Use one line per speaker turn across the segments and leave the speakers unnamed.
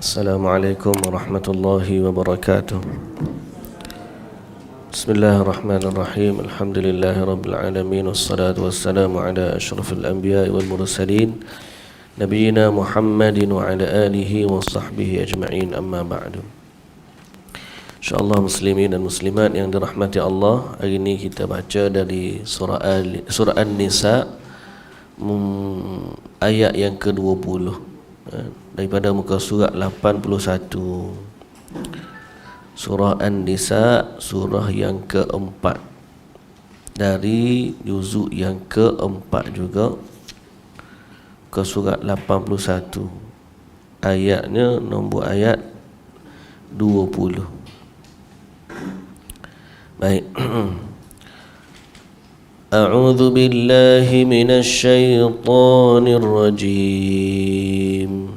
Assalamualaikum warahmatullahi wabarakatuh. Bismillahirrahmanirrahim. Alhamdulillahi rabbil alamin. Wassalatu wassalamu ala asyrafil anbiya'i wal mursalin Nabiyyina Muhammadin wa ala alihi wa sahbihi ajma'in, amma ba'du. InsyaAllah muslimin dan muslimat yang dirahmati Allah, hari ini kita baca dari surah An-Nisa, ayat yang ke-20 daripada muka surat 81. Surah An-Nisa, surah yang keempat dari juzuk yang keempat juga, ke surat 81, ayatnya nombor ayat 20. Baik. A'udzu billahi minasy syaithanir rajim.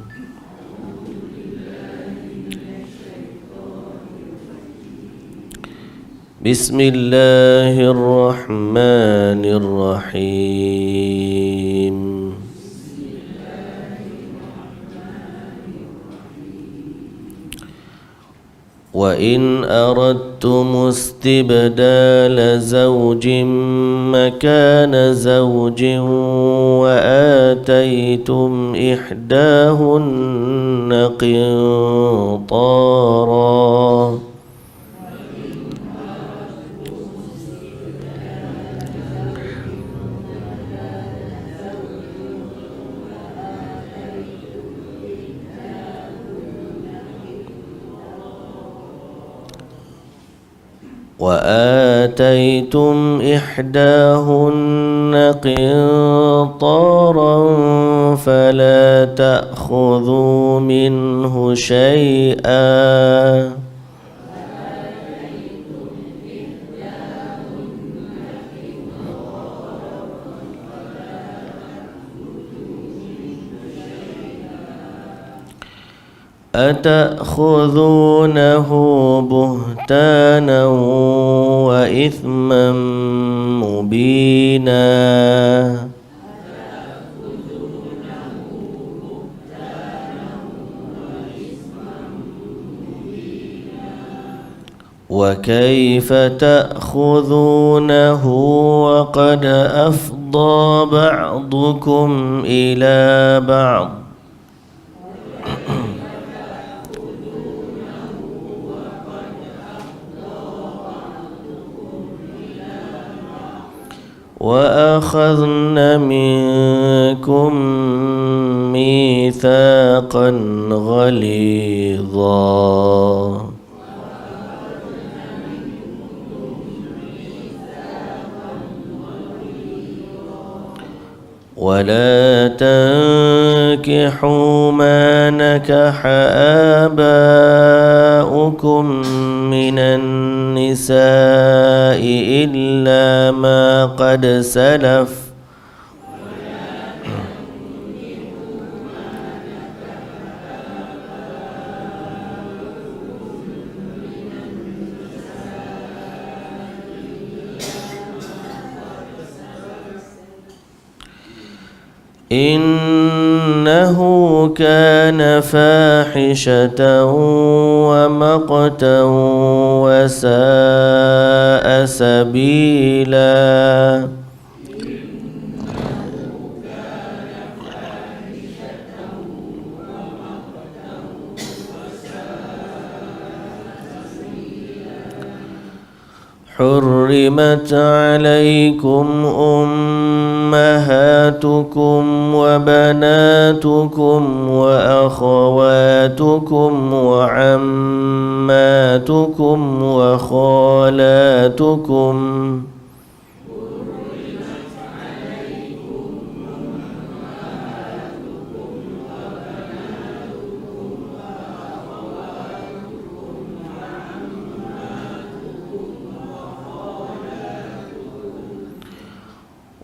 Bismillahirrahmanirrahim. وَإِنْ أَرَدْتُمُ اسْتِبْدَالَ زَوْجٍ مَكَانَ زَوْجٍ وَآتَيْتُمْ إِحْدَاهُنَّ قِنطَارًا وآتيتم إحداهن قنطارا فلا تأخذوا منه شيئا أتأخذونه بهتانا وإثما مبينا وكيف تأخذونه وقد أفضى بعضكم إلى بعض وأخذن منكم ميثاقا غليظا ولا تنكحوا ما نكح آباؤكم من النساء إلا ما قد سلف إنه كان فاحشة ومقتا وساء سبيلا حرمت عليكم أمهاتكم وبناتكم وأخواتكم وعماتكم وخالاتكم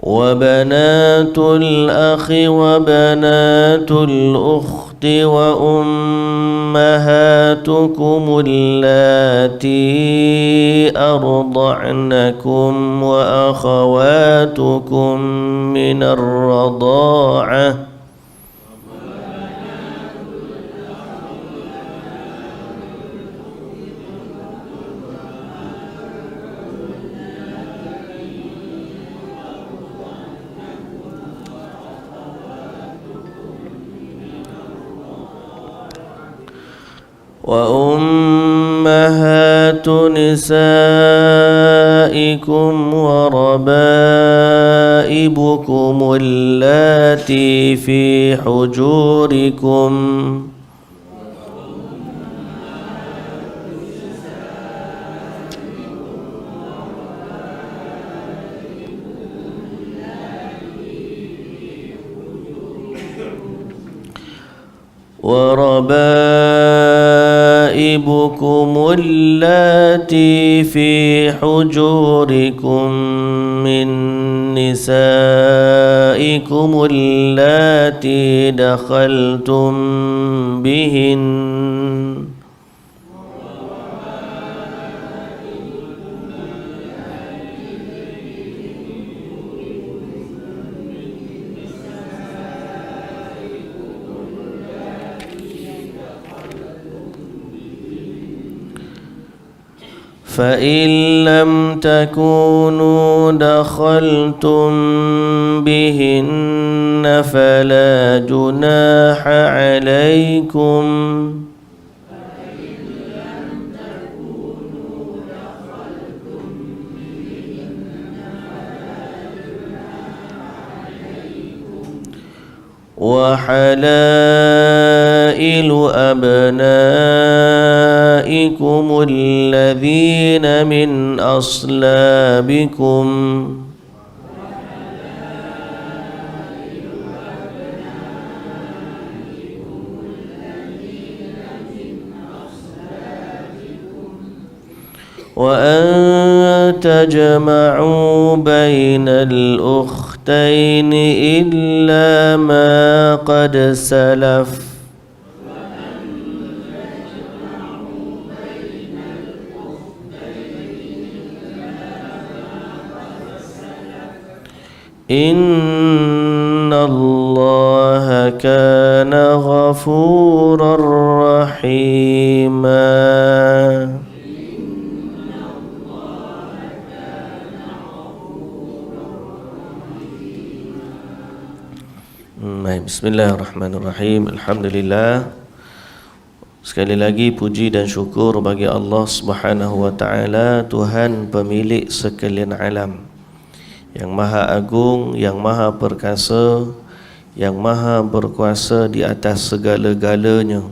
وبنات الأخ وبنات الأخت وأمهاتكم اللاتي أرضعنكم وأخواتكم من الرضاعة وأمهات نسائكم وربائبكم اللاتي في حجوركم وربائبكم اللاتي في حجوركم من نسائكم اللاتي دخلتم بهن فإن لم تكونوا دخلتم بهن فلا جناح عليكم وحلائل أبنائكم الذين من أصلابكم وأن تجمعوا بين الأختين إلا ما قد سلف إن الله كان غفورا رحيما. Bismillahirrahmanirrahim. Alhamdulillah. Sekali lagi puji dan syukur bagi Allah Subhanahu wa taala, Tuhan pemilik sekalian alam, yang maha agung, yang maha perkasa, yang maha berkuasa di atas segala-galanya.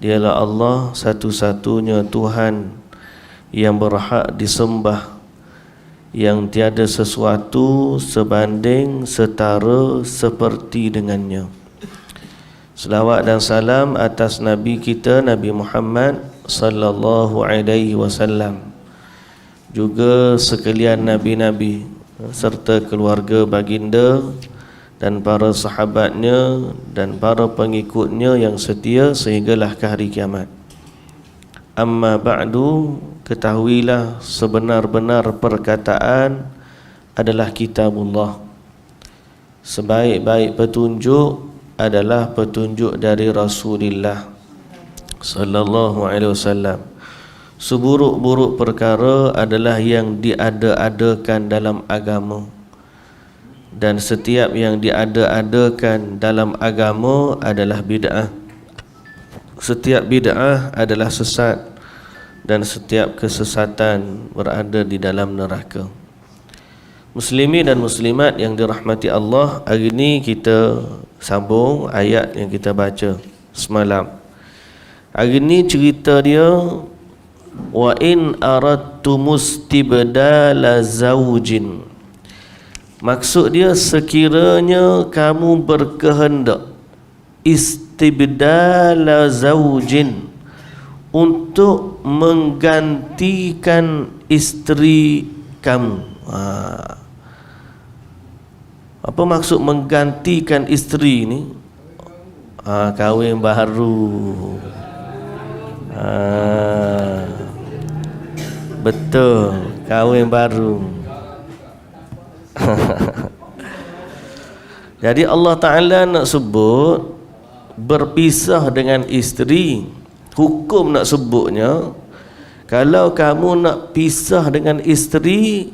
Dialah Allah satu-satunya Tuhan yang berhak disembah, yang tiada sesuatu sebanding, setara, seperti dengannya. Selawat dan salam atas Nabi kita, Nabi Muhammad sallallahu alaihi wasallam, juga sekalian Nabi-Nabi serta keluarga baginda dan para sahabatnya dan para pengikutnya yang setia sehinggalah ke hari kiamat. Amma ba'du, ketahuilah sebenar-benar perkataan adalah kitabullah. Sebaik-baik petunjuk adalah petunjuk dari Rasulullah sallallahu alaihi wasallam. Seburuk-buruk perkara adalah yang diada-adakan dalam agama, dan setiap yang diada-adakan dalam agama adalah bid'ah. Setiap bid'ah adalah sesat, dan setiap kesesatan berada di dalam neraka. Muslimin dan muslimat yang dirahmati Allah, hari ini kita sambung ayat yang kita baca semalam. Hari ini cerita dia, wa in aradtumustibdala zawjin. Maksud dia, sekiranya kamu berkehendak istibdala zawjin, untuk menggantikan isteri kamu. Apa maksud menggantikan isteri ni? Kahwin baru. Betul, kahwin baru. Jadi Allah Ta'ala nak sebut berpisah dengan isteri. Hukum nak sebutnya, kalau kamu nak pisah dengan isteri,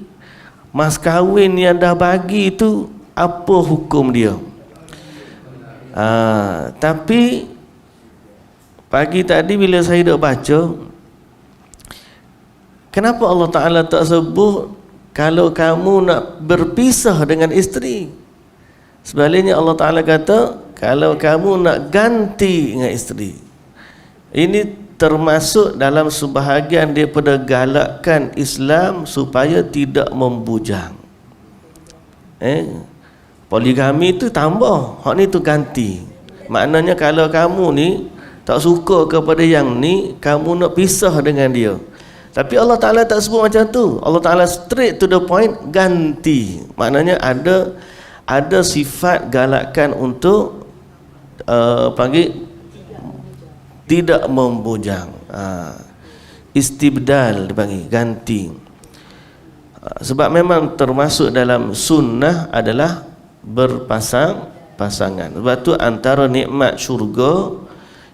mas kahwin yang dah bagi tu, apa hukum dia? Tapi Pagi tadi bila saya duk baca, kenapa Allah Ta'ala tak sebut kalau kamu nak berpisah dengan isteri? Sebaliknya Allah Ta'ala kata kalau kamu nak ganti dengan isteri. Ini termasuk dalam sebahagian daripada galakkan Islam supaya tidak membujang. Poligami tu tambah, hak ni tu ganti. Maknanya kalau kamu ni tak suka kepada yang ni, kamu nak pisah dengan dia. Tapi Allah Ta'ala tak sebut macam tu. Allah Ta'ala straight to the point, ganti. Maknanya ada sifat galakkan untuk panggil tidak membujang. Istibdal dipanggil, ganti. Sebab memang termasuk dalam sunnah adalah berpasangan. Sebab tu antara nikmat syurga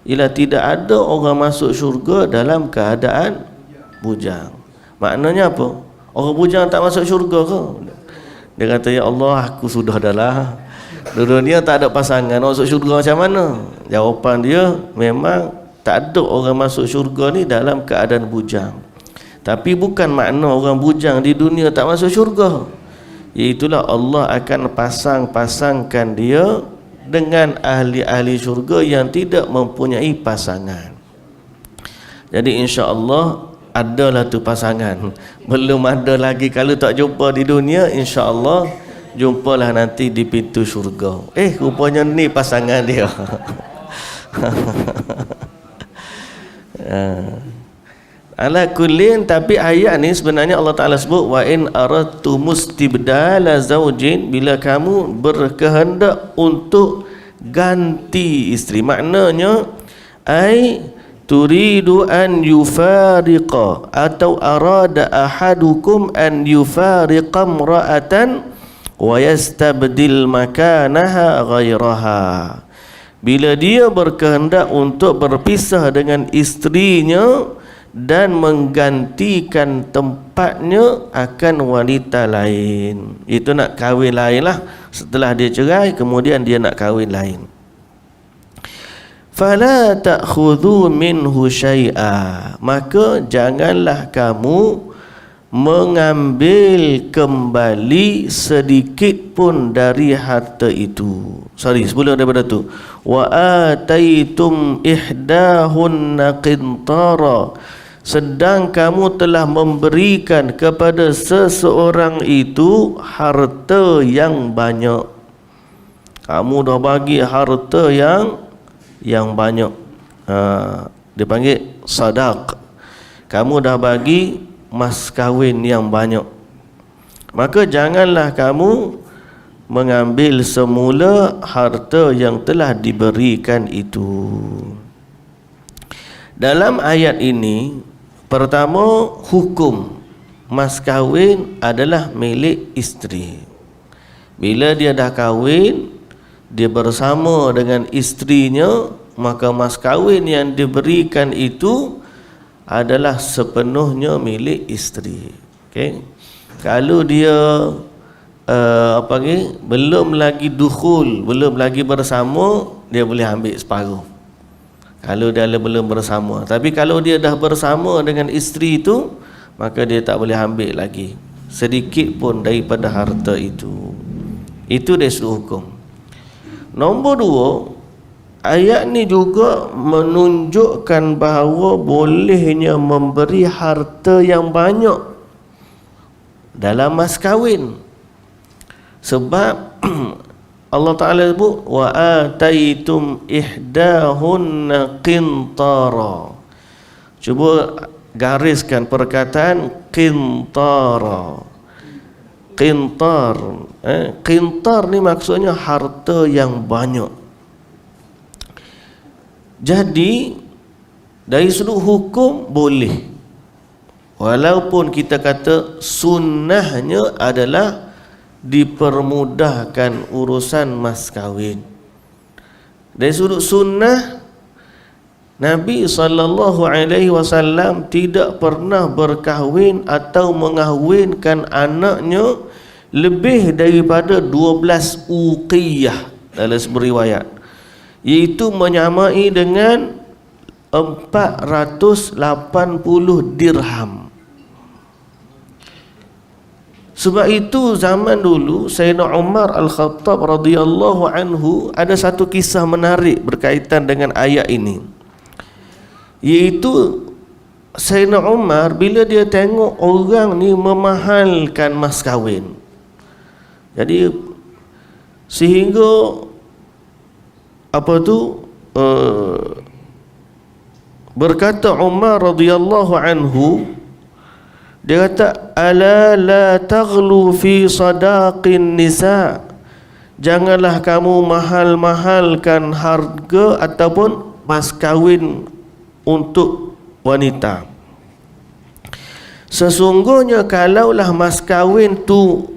ialah tidak ada orang masuk syurga dalam keadaan bujang. Maknanya apa? Orang bujang tak masuk syurga ke? Dia kata, ya Allah, aku sudah dah lah, di dunia tak ada pasangan, masuk syurga macam mana? Jawapan dia, memang tak ada orang masuk syurga ni dalam keadaan bujang. Tapi bukan makna orang bujang di dunia tak masuk syurga. Iaitulah Allah akan pasang-pasangkan dia dengan ahli-ahli syurga yang tidak mempunyai pasangan. Jadi insya-Allah adalah tu pasangan. Belum ada lagi. Kalau tak jumpa di dunia, insya-Allah jumpalah nanti di pintu syurga. Rupanya ni pasangan dia. Ala kullin, tapi ayat ni sebenarnya Allah Ta'ala sebut wa in aradtu mustibdala zaujin, bila kamu berkehendak untuk ganti isteri. Maknanya turidu an yufariqa atau arada ahadukum an yufariqa imra'atan wa yastabdil makanaha ghairaha. Bila dia berkehendak untuk berpisah dengan isterinya dan menggantikan tempatnya akan wanita lain, itu nak kahwin lain lah. Setelah dia cerai, kemudian dia nak kahwin lain. Fala ta'khudhu minhu syai'a, maka janganlah kamu mengambil kembali sedikit pun dari harta itu. Sebelum daripada tu, wa ataitum ihdahunna qintara, sedang kamu telah memberikan kepada seseorang itu harta yang banyak. Kamu dah bagi harta yang banyak. Dia panggil sadaq. Kamu dah bagi mas kahwin yang banyak. Maka janganlah kamu mengambil semula harta yang telah diberikan itu. Dalam ayat ini, pertama, hukum mas kahwin adalah milik isteri. Bila dia dah kahwin, dia bersama dengan isterinya, maka mas kahwin yang diberikan itu adalah sepenuhnya milik isteri. Okey. Kalau dia belum lagi dukhul, belum lagi bersama, dia boleh ambil separuh. Kalau dia belum bersama. Tapi kalau dia dah bersama dengan isteri itu, maka dia tak boleh ambil lagi sedikit pun daripada harta itu. Itu dari sudut hukum. Nombor dua, ayat ni juga menunjukkan bahawa bolehnya memberi harta yang banyak dalam mas kahwin. Sebab Allah Ta'ala sebut wa ataitum ihdahunna qintara. Cuba gariskan perkataan qintara. Qintar, qintar ni maksudnya harta yang banyak. Jadi dari sudut hukum boleh, walaupun kita kata sunnahnya adalah dipermudahkan urusan mas kahwin. Dari sudut sunnah, Nabi SAW tidak pernah berkahwin atau mengahwinkan anaknya lebih daripada 12 uqiyah dalam sebuah riwayat, iaitu menyamai dengan 480 dirham. Sebab itu zaman dulu Sayyidina Umar Al-Khattab radhiyallahu anhu ada satu kisah menarik berkaitan dengan ayat ini, iaitu Sayyidina Umar bila dia tengok orang ni memahalkan mas kahwin, jadi sehingga berkata Umar radhiyallahu anhu, dia kata, ala la taghlu fi sadaqin nisa, janganlah kamu mahal-mahalkan harga ataupun mas kahwin untuk wanita. Sesungguhnya kalaulah mas kahwin tu,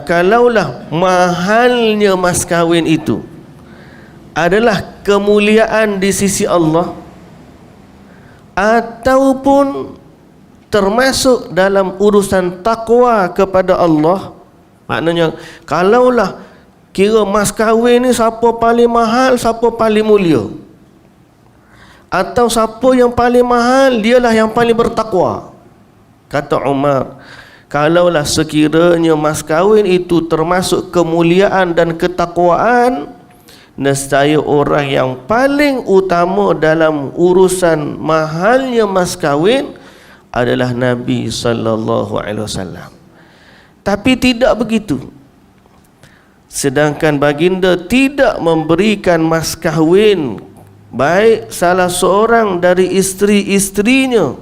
kalaulah mahalnya mas kahwin itu adalah kemuliaan di sisi Allah, ataupun termasuk dalam urusan takwa kepada Allah, maknanya kalaulah kira mas kahwin ni siapa paling mahal, siapa paling mulia, atau siapa yang paling mahal dialah yang paling bertakwa, kata Umar, kalaulah sekiranya mas kahwin itu termasuk kemuliaan dan ketakwaan, nescaya orang yang paling utama dalam urusan mahalnya mas kahwin adalah Nabi sallallahu alaihi wasallam. Tapi tidak begitu. Sedangkan baginda tidak memberikan mas kahwin baik salah seorang dari isteri-isterinya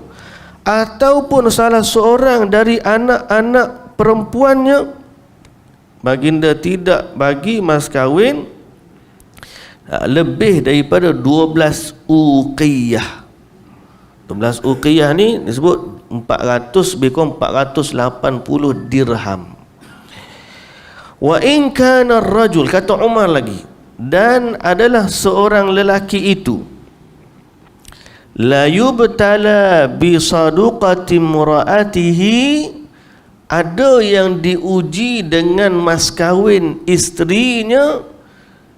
ataupun salah seorang dari anak-anak perempuannya. Baginda tidak bagi mas kahwin lebih daripada 12 uqiyah. 12 uqiyah ni disebut 480 dirham. Wa in kana ar-rajul, kata Umar lagi, dan adalah seorang lelaki itu, la yubtala bi saduqati muraatihi, ada yang diuji dengan mas kahwin isterinya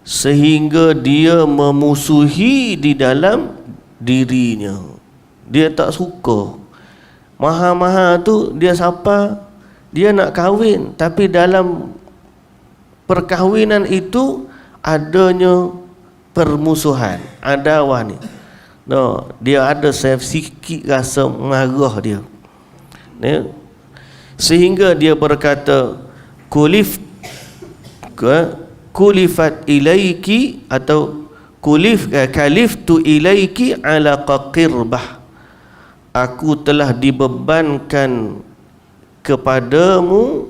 sehingga dia memusuhi di dalam dirinya. Dia tak suka mahal-mahal tu, dia siapa, dia nak kahwin, tapi dalam perkahwinan itu adanya permusuhan, adawah ni. No, dia ada sikit rasa marah dia. Ni, sehingga dia berkata, kulifat ilaiki, atau kaliftu ilaiki ala qirbah, aku telah dibebankan kepadamu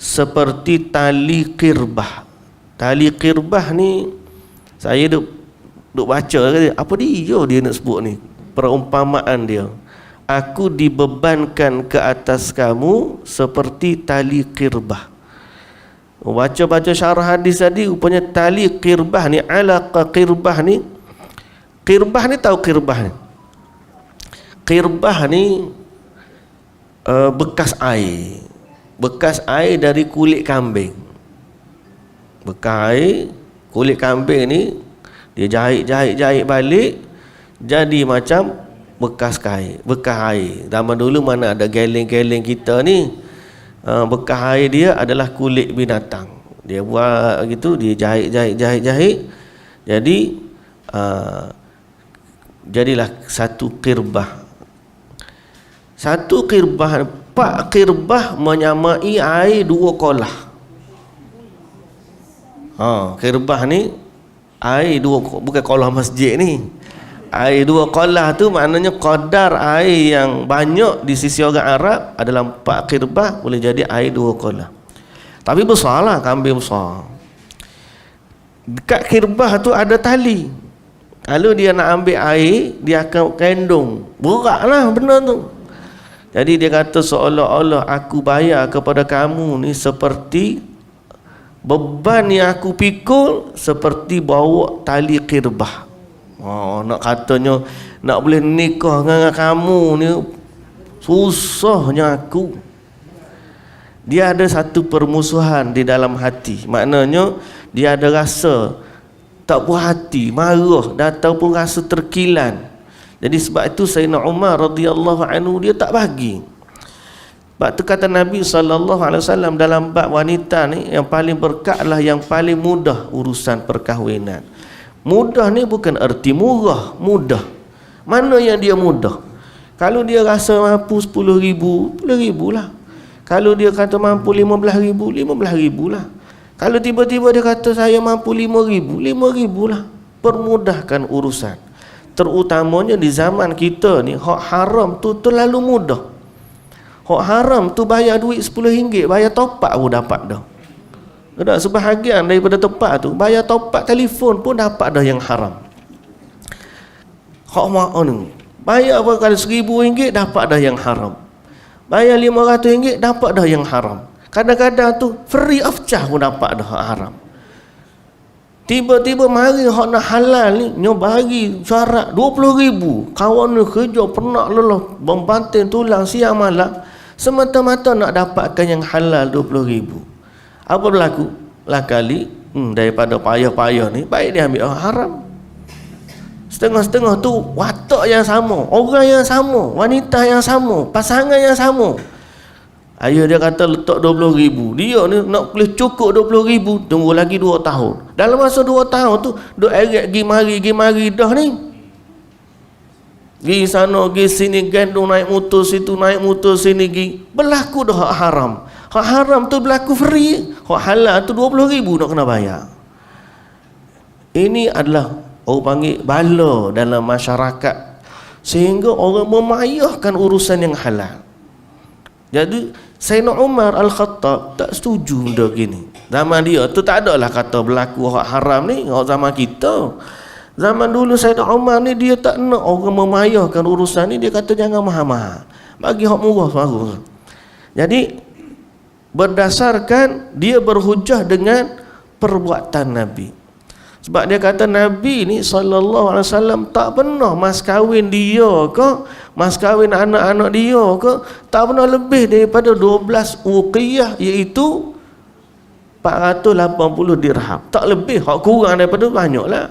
seperti tali qirbah. Tali qirbah ni saya duk baca, apa dia nak sebut ni, perumpamaan dia, aku dibebankan ke atas kamu seperti tali qirbah. Baca-baca syarah hadis tadi, rupanya tali qirbah ni, alaqa qirbah ni, qirbah ni tahu qirbah ni? Qirbah ni bekas air dari kulit kambing. Bekas air kulit kambing ni dia jahit balik jadi macam bekas air. Zaman dulu mana ada geleng-geleng kita ni, bekas air dia adalah kulit binatang. Dia buat gitu, dia jahit. Jadi jadilah satu qirbah. Satu qirbah, 4 qirbah menyamai air 2 kolah. Qirbah ni air 2, bukan kolah masjid ni. Air 2 kolah tu maknanya qadar air yang banyak di sisi orang Arab adalah 4 qirbah, boleh jadi air 2 kolah. Tapi besarlah, kambing besar. Dekat qirbah tu ada tali. Kalau dia nak ambil air, dia akan kendung. Beratlah benda tu. Jadi dia kata seolah-olah aku bayar kepada kamu ni seperti beban yang aku pikul, seperti bawa tali qirbah. Nak katanya nak boleh nikah dengan kamu ni susahnya aku. Dia ada satu permusuhan di dalam hati. Maknanya dia ada rasa tak puas hati, marah, datang pun rasa terkilan. Jadi sebab itu Sayyidina Umar radhiyallahu anhu dia tak bagi. Sebab tu kata Nabi SAW dalam bab wanita ni, yang paling berkatlah yang paling mudah urusan perkahwinan. Mudah ni bukan erti murah, mudah. Mana yang dia mudah? Kalau dia rasa mampu 10,000, 10,000 lah. Kalau dia kata mampu 15,000, 15,000 lah. Kalau tiba-tiba dia kata saya mampu 5,000, 5,000 lah. Permudahkan urusan. Terutamanya di zaman kita ni, hak haram tu terlalu mudah. Hak haram tu bayar duit RM10, bayar top up pun dapat dah. Tak sebahagian daripada tempat tu bayar top up telefon pun dapat dah yang haram. Hak mak ni bayar apa kali RM1,000 dapat dah yang haram. Bayar RM500 dapat dah yang haram. Kadang-kadang tu free of charge pun dapat dah hak haram. Tiba-tiba mari hak nak halal ni nyoba bagi syarat 20,000. Kawan ni kerja pernah lelah membanting tulang siang malam semata-mata nak dapatkan yang halal 20,000. Apa berlaku? Lah kali daripada payah-payah ni baik dia ambil haram. Setengah-setengah tu watak yang sama, orang yang sama, wanita yang sama, pasangan yang sama. Ayah dia kata letak 20,000. Dia ni nak boleh cukup 20,000, tunggu lagi 2 tahun. Dalam masa 2 tahun tu duk eret gi mari dah ni. Gi sana gi sini, gendong naik motor situ, naik motor sini gi. Berlaku dah hak haram. Hak haram tu berlaku free. Hak halal tu 20,000 nak kena bayar. Ini adalah orang panggil bala dalam masyarakat, sehingga orang memayahkan urusan yang halal. Jadi Sayyidina Umar Al-Khattab tak setuju benda gini. Zaman dia tu tak ada lah kata berlaku hak haram ni. Zaman kita, zaman dulu Sayyidina Umar ni dia tak nak orang memayahkan urusan ni. Dia kata jangan mahal-mahal, bagi hak murah bagus. Jadi berdasarkan dia berhujah dengan perbuatan Nabi. Sebab dia kata Nabi ni SAW tak pernah mas kahwin dia ke, mas kahwin anak-anak dia ke, tak pernah lebih daripada 12 uqiyah, iaitu 480 dirham. Tak lebih, hak kurang daripada banyaklah.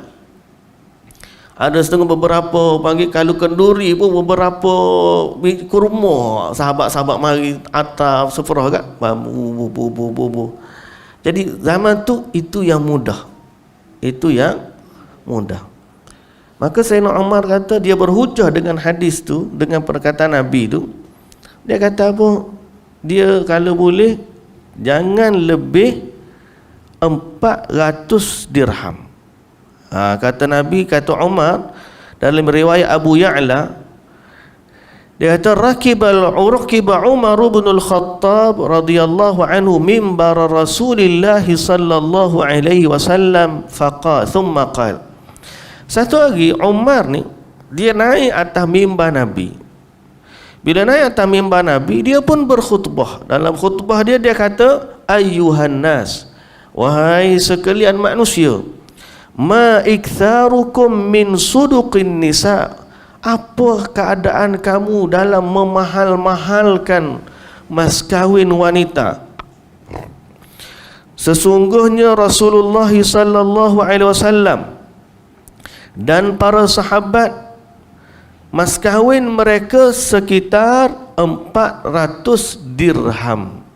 Ada setengah beberapa panggil kalau kenduri pun beberapa kurma sahabat-sahabat mari atas sefrah kat bambu. Jadi zaman tu itu yang mudah. Itu yang mudah. Maka Sayyidina Umar kata dia berhujah dengan hadis tu, dengan perkataan Nabi tu. Dia kata apa? Dia kalau boleh jangan lebih 400 dirham. Kata Nabi, kata Umar dalam riwayat Abu Ya'la, dia kata rakiba Umar bin Al-Khattab radhiyallahu anhu mimbar Rasulillah sallallahu alaihi wasallam thumma qala. Satu hari Umar ni dia naik atas mimbar Nabi. Bila naik atas mimbar Nabi, dia pun berkhutbah. Dalam khutbah dia kata, ayyuhan nas, wahai sekalian manusia, ma iktharukum min suduqin nisa. Apa keadaan kamu dalam memahal-mahalkan mas kahwin wanita? Sesungguhnya Rasulullah sallallahu alaihi wasallam dan para sahabat mas kahwin mereka sekitar 400 dirham.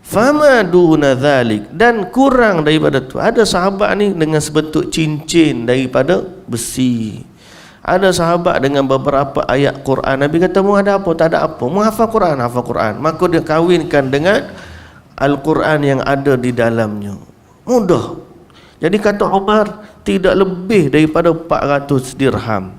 Fama duna dhalik, dan kurang daripada tu. Ada sahabat ni dengan sebentuk cincin daripada besi. Ada sahabat dengan beberapa ayat Quran. Nabi kata, mu ada apa? Tak ada apa. Mu hafal Quran, hafal Quran. Maka dia kahwinkan dengan Al-Quran yang ada di dalamnya. Mudah. Jadi kata Umar, tidak lebih daripada 400 dirham.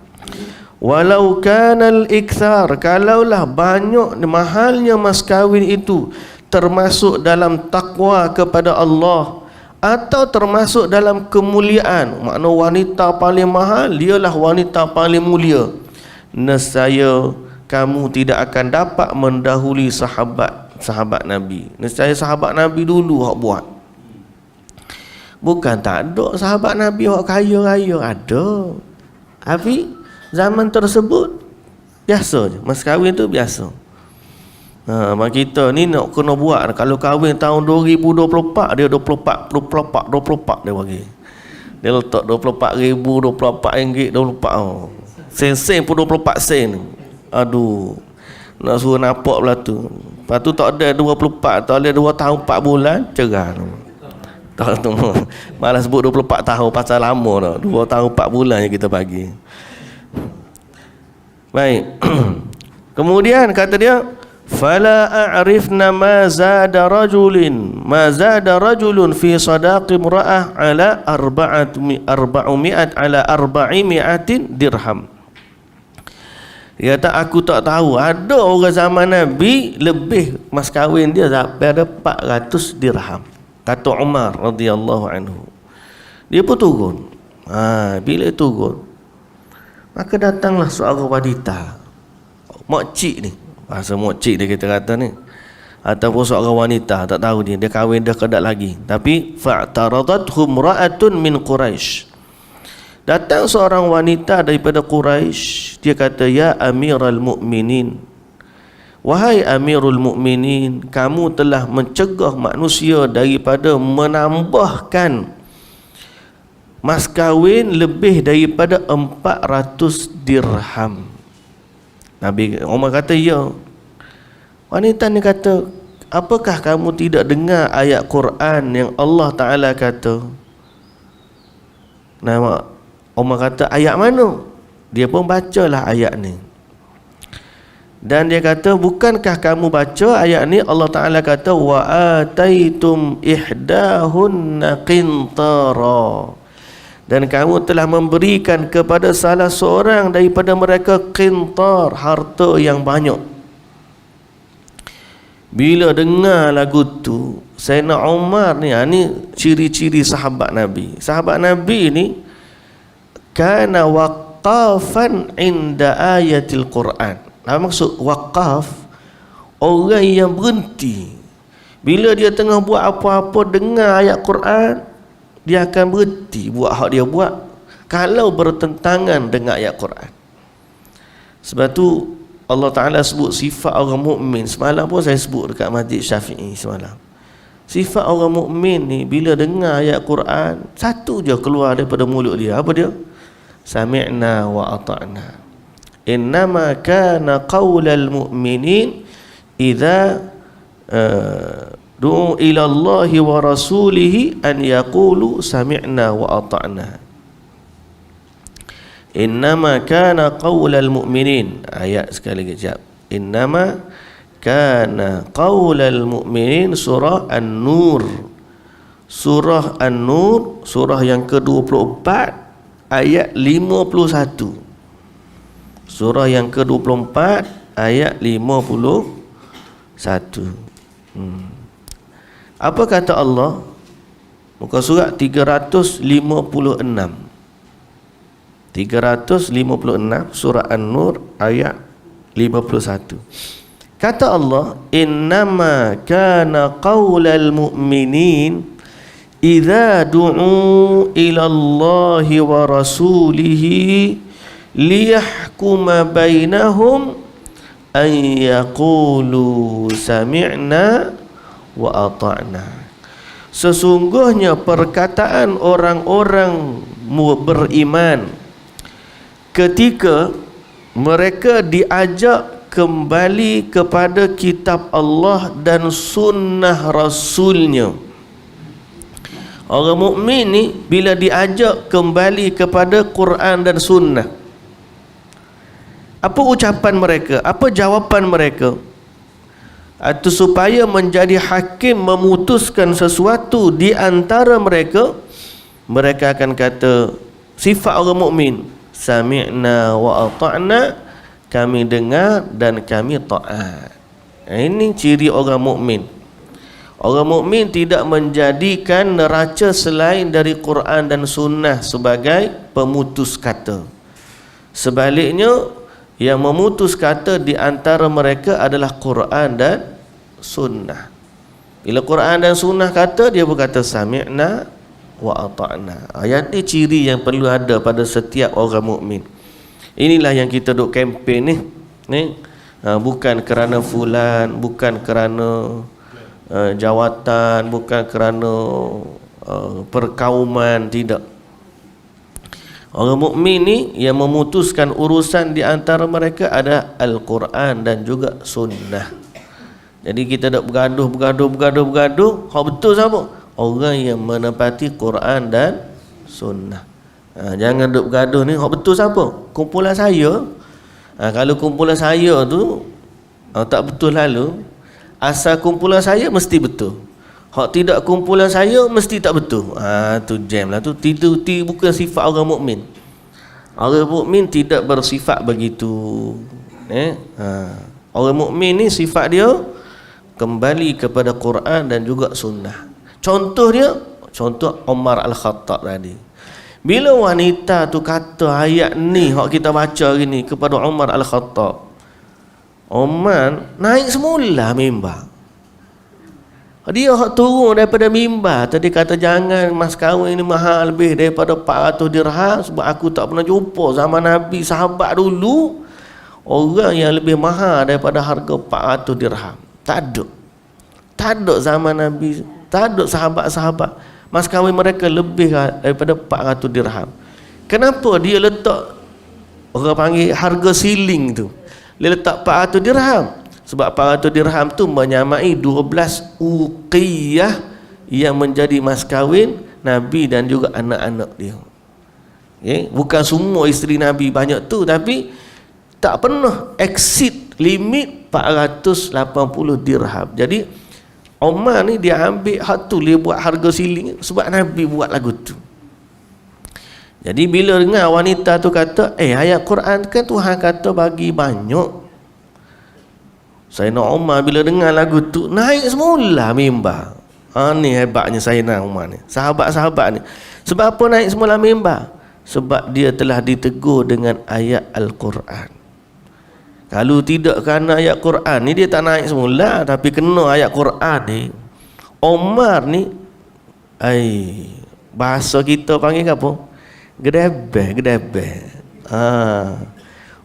Walau kanal ikthar, kalaulah banyak mahalnya mas kahwin itu termasuk dalam takwa kepada Allah, atau termasuk dalam kemuliaan, makna wanita paling mahal dialah wanita paling mulia, nescaya kamu tidak akan dapat mendahului sahabat Nabi. Nescaya sahabat Nabi dulu hak buat. Bukan tak ada sahabat Nabi hak kaya-kaya, ada. Tapi zaman tersebut biasa je, mas kahwin tu biasa. Mak kita ni nak kena buat. Kalau kahwin tahun 2024, dia 24 dia bagi. Dia letak 24,000, 24 ringgit, 24 oh. Sen-sen pun 24 sen. Aduh, nak suruh nampak pula tu. Lepas tu tak ada 24, tak ada 2 tahun 4 bulan, cerah tu. Tak tu. Malah sebut 24 tahun pasal lama dah. 2 tahun 4 bulan yang kita bagi. Baik. Kemudian kata dia, fala a'rifna ma zada rajulun fi sadaqi imra'ah ala 400 ala 400 dirham. Dia kata aku tak tahu ada orang zaman Nabi lebih mas kahwin dia sampai ada 400 dirham. Kata Umar radhiyallahu anhu. Dia pun turun. Bila turun, maka datanglah seorang wanita, makcik ni, bahasa makcik dia kita kata ni, ataupun seorang wanita, tak tahu dia kahwin dah ke tak lagi. Tapi fa'taradathu imra'atun min Quraisy. Datang seorang wanita daripada Quraisy, dia kata, ya Amiral Mukminin, wahai Amirul Mukminin, kamu telah mencegah manusia daripada menambahkan mas kahwin lebih daripada 400 dirham. Nabi Umar kata, ya. Wanita ni kata, apakah kamu tidak dengar ayat Quran yang Allah Ta'ala kata? Nah, Umar kata, ayat mana? Dia pun bacalah ayat ni. Dan dia kata, bukankah kamu baca ayat ni? Allah Ta'ala kata, wa ataitum ihdahunna qintara, dan kamu telah memberikan kepada salah seorang daripada mereka qintar, harta yang banyak. Bila dengar lagu tu, Sayyidina Umar ni, ni ciri-ciri sahabat Nabi. Sahabat Nabi ni kana waqafan inda ayatil Quran. Apa maksud waqaf? Orang yang berhenti. Bila dia tengah buat apa-apa, dengar ayat Quran, dia akan berhenti buat hak dia buat kalau bertentangan dengan ayat Quran. Sebab tu Allah Ta'ala sebut sifat orang mukmin. Semalam pun saya sebut dekat Masjid Syafi'i semalam. Sifat orang mukmin ni, bila dengar ayat Quran, satu je keluar daripada mulut dia. Apa dia? Sami'na wa ata'na. Innama kana qawlal mu'minin idza du'u ila Allahi wa rasulihi an yaqulu sami'na wa ata'na. Innama kana qawlal mu'minin. Ayat sekali lagi sekejap. Innama kana qawlal mu'minin, surah An-Nur. Surah An-Nur, surah yang ke-24, ayat 51. Surah yang ke-24, ayat 51. Apa kata Allah? Muka surat 356. 356 surah An-Nur ayat 51. Kata Allah, innama kana qaulal mu'minin idza du'u ila Allahi wa rasulihi liyahkuma bainahum an yaqulu sami'na wa ata'na. Sesungguhnya perkataan orang-orang beriman ketika mereka diajak kembali kepada kitab Allah dan sunnah Rasulnya. Orang mukmin ni bila diajak kembali kepada Quran dan sunnah, apa ucapan mereka? Apa jawapan mereka? Atau supaya menjadi hakim memutuskan sesuatu di antara mereka, mereka akan kata, sifat orang mukmin, sami'na wa ata'na, kami dengar dan kami taat. Ini ciri orang mukmin. Orang mukmin tidak menjadikan neraca selain dari Quran dan sunnah sebagai pemutus kata. Sebaliknya, yang memutus kata di antara mereka adalah Quran dan sunnah. Bila Quran dan sunnah kata, dia berkata sami'na wa ata'na. Ayat ini ciri yang perlu ada pada setiap orang mukmin. Inilah yang kita duk kempen ni. Bukan kerana fulan, bukan kerana jawatan, bukan kerana perkauman, tidak. Orang mukmin ni yang memutuskan urusan di antara mereka ada Al-Quran dan juga sunnah. Jadi kita dak bergaduh. Hak betul siapa? Orang yang menepati Quran dan sunnah. Jangan duk bergaduh ni. Hak betul siapa? Kumpulan saya. Kalau kumpulan saya tu tak betul lalu, asal kumpulan saya mesti betul. Hak tidak kumpulan saya mesti tak betul. Tu jam lah tu. Itu bukan sifat orang mukmin. Orang mukmin tidak bersifat begitu. Orang mukmin ni sifat dia kembali kepada Quran dan juga sunnah. Contoh Umar Al-Khattab tadi. Bila wanita tu kata ayat ni hak kita baca hari ni kepada Umar Al-Khattab, Umar naik semula mimbar. Dia hak turun daripada mimbar tadi kata jangan mas kahwin ni mahal lebih daripada 400 dirham, sebab aku tak pernah jumpa zaman Nabi sahabat dulu orang yang lebih mahal daripada harga 400 dirham. Tak ada zaman Nabi, tak ada sahabat-sahabat mas kahwin mereka lebih daripada 400 dirham. Kenapa dia letak, orang panggil harga ceiling tu, dia letak 400 dirham? Sebab 400 dirham tu menyamai 12 uqiyah yang menjadi mas kahwin Nabi dan juga anak-anak dia. Bukan semua isteri Nabi banyak tu, tapi tak pernah exceed limit 480 dirham. Jadi Umar ni dia ambil hak tu, dia buat harga siling sebab Nabi buat lagu tu. Jadi bila dengar wanita tu kata ayat Quran kan Tuhan kata bagi banyak, Sayyidina Umar bila dengar lagu tu naik semula mimbar. Ni hebatnya Sayyidina Umar ni, sahabat-sahabat ni. Sebab apa naik semula mimbar? Sebab dia telah ditegur dengan ayat Al-Quran. Kalau tidak kerana ayat Quran ni dia tak naik semula, tapi kena ayat Quran ni. Umar ni bahasa kita panggil apa? Gedebeh.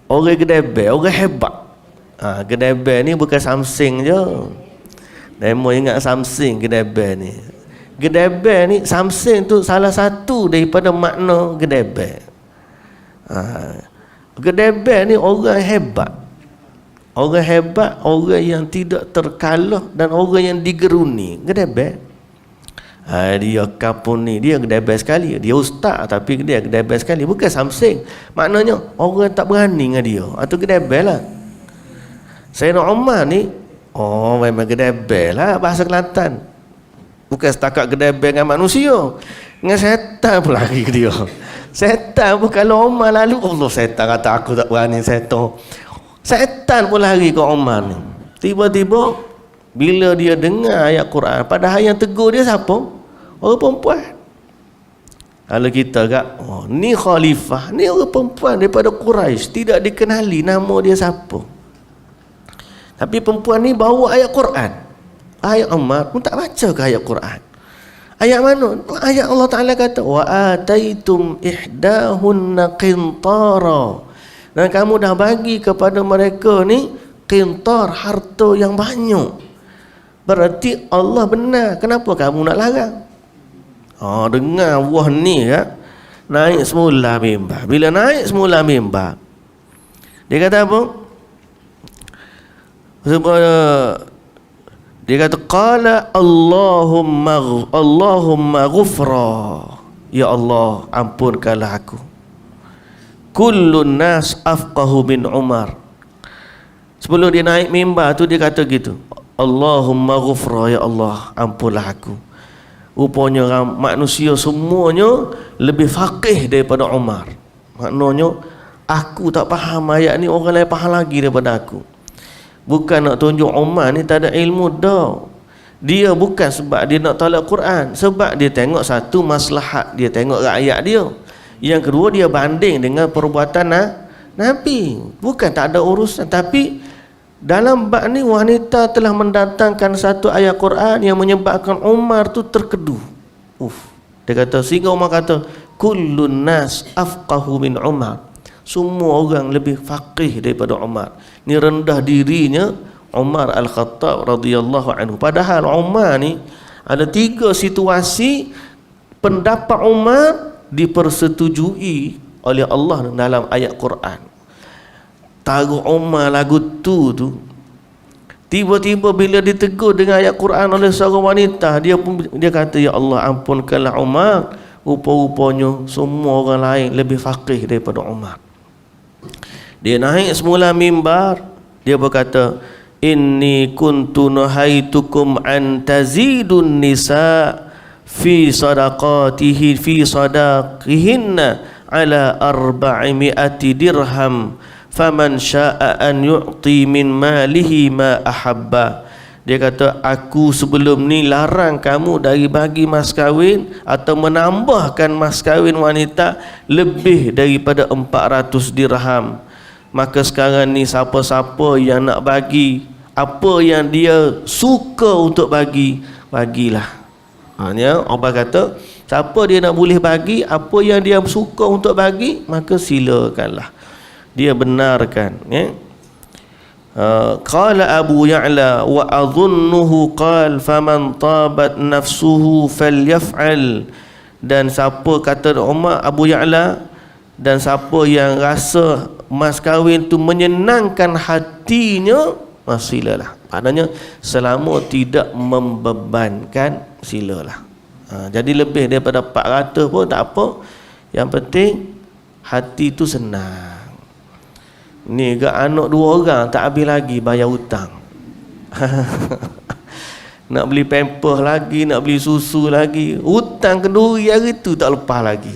Orang gedebeh, orang hebat. Gedebeh ni bukan Samsung je. Demo ingat Samsung gedebeh ni. Gedebeh ni Samsung tu salah satu daripada makna gedebeh. Gedebeh ni orang hebat. Orang hebat, orang yang tidak terkalah dan orang yang digeruni. Gedebeh. Dia kapun ni, dia gedebeh sekali. Dia ustaz tapi dia gedebeh sekali. Bukan Samsung. Maknanya orang tak berani dengan dia. Atau gedebeh lah. Sayyidina Umar ni, memang gedebeh lah bahasa Kelantan. Bukan setakat gedebeh dengan manusia. Dengan setan pun lagi ke dia. Setan pun kalau Umar lalu, Allah setan kata aku tak berani setan pun lari ke Umar ni. Tiba-tiba bila dia dengar ayat Quran, padahal yang tegur dia siapa? Orang perempuan. Kalau kita kat ni khalifah, ni orang perempuan daripada Quraisy, tidak dikenali nama dia siapa. Tapi perempuan ni bawa ayat Quran. Ayat Umar pun tak baca ke ayat Quran? Ayat mana? Ayat Allah Ta'ala kata wa ataitum ihdahunna qintara. Dan kamu dah bagi kepada mereka ni qintar, harta yang banyak. Berarti Allah benar. Kenapa kamu nak larang? Dengar wah ni ya, naik semula mimbar. Bila naik semula mimbar, dia kata apa? Dia kata qala Allahumma ghufra. Ya Allah, ampunkanlah aku. Kullun nas afqahu min Umar. Sebelum dia naik mimbar tu dia kata gitu, Allahumma ghufra, ya Allah ampunlah aku. Rupanya manusia semuanya lebih faqih daripada Umar. Maknanya aku tak faham ayat ni, orang lain faham lagi daripada aku. Bukan nak tunjuk Umar ni tak ada ilmu dah. Dia bukan sebab dia nak tolak Quran, sebab dia tengok satu maslahat, dia tengok rakyat dia. Yang kedua dia banding dengan perbuatan Nabi. Bukan tak ada urusan, tapi dalam bab ni wanita telah mendatangkan satu ayat Quran yang menyebabkan Umar tu terkedu. Dia kata, sehingga Umar kata kullun nas afqahu min Umar. Semua orang lebih faqih daripada Umar. Ni rendah dirinya Umar Al-Khattab radhiyallahu anhu. Padahal Umar ni ada 3 situasi pendapat Umar dipersetujui oleh Allah dalam ayat Quran. Taruh Umar lagu tu tiba-tiba bila ditegur dengan ayat Quran oleh seorang wanita, dia kata, ya Allah ampunkanlah Umar, rupa-rupanya semua orang lain lebih faqih daripada Umar. Dia naik semula mimbar, dia berkata, inni kuntu nahaitukum an tazidun nisa fi sadaqihinna ala 400 dirham faman syaa an yu'ti min malihi ma ahabba. Dia kata, aku sebelum ni larang kamu dari bagi mas kahwin atau menambahkan mas kahwin wanita lebih daripada 400 dirham. Maka sekarang ni siapa-siapa yang nak bagi apa yang dia suka untuk bagi, bagilah. Allah kata, siapa dia nak boleh bagi apa yang dia suka untuk bagi, maka silakanlah. Dia benarkan, ya. Qala Abu Ya'la wa adhunnuhu qal faman tabat nafsuhu falyaf'al. Dan siapa, kata Umar, Abu Ya'la, dan siapa yang rasa mas kahwin tu menyenangkan hatinya, silalah. Maknanya selama tidak membebankan, silalah. Jadi lebih daripada 400 pun tak apa, yang penting hati tu senang. Ni ke anak 2 orang tak habis lagi bayar hutang. Nak beli pampers lagi, nak beli susu lagi, hutang kenduri hari tu tak lepas lagi.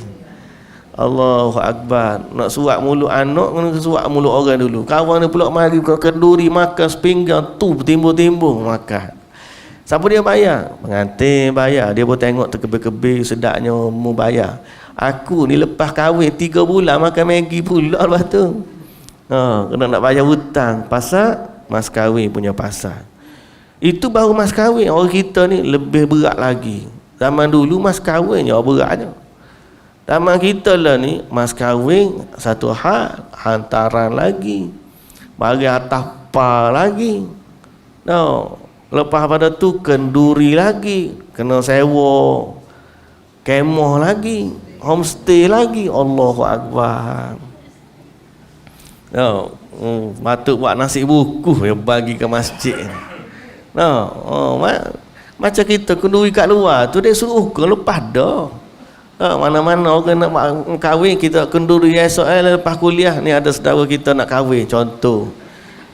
Allahu Akbar. Nak suap mulut anak, kena suap mulut orang dulu. Kawan dia pula mari kenduri makan sepinggang tu bertimbung-timbung makan. Siapa dia bayar? Pengantin bayar. Dia pun tengok terkebir-kebir, sedapnya mu bayar. Aku ni lepas kahwin 3 bulan makan Maggi pula lepas tu. Kena nak bayar hutang pasal mas kahwin punya pasal. Itu baru mas kahwin. Orang kita ni lebih berat lagi. Zaman dulu mas kahwin je beratnya. Zaman kita lah ni mas kahwin satu hal, hantaran lagi, bagi atas pa lagi. Lepas pada tu kenduri lagi, kena sewa kemah lagi, homestay lagi. Allahu Akbar. Patut buat nasi buku yang bagi ke masjid. Macam kita kenduri kat luar tu, dia suruh ke lepas dah. Mana-mana orang nak kahwin, kita kenduri esok lepas kuliah ni ada saudara kita nak kahwin contoh.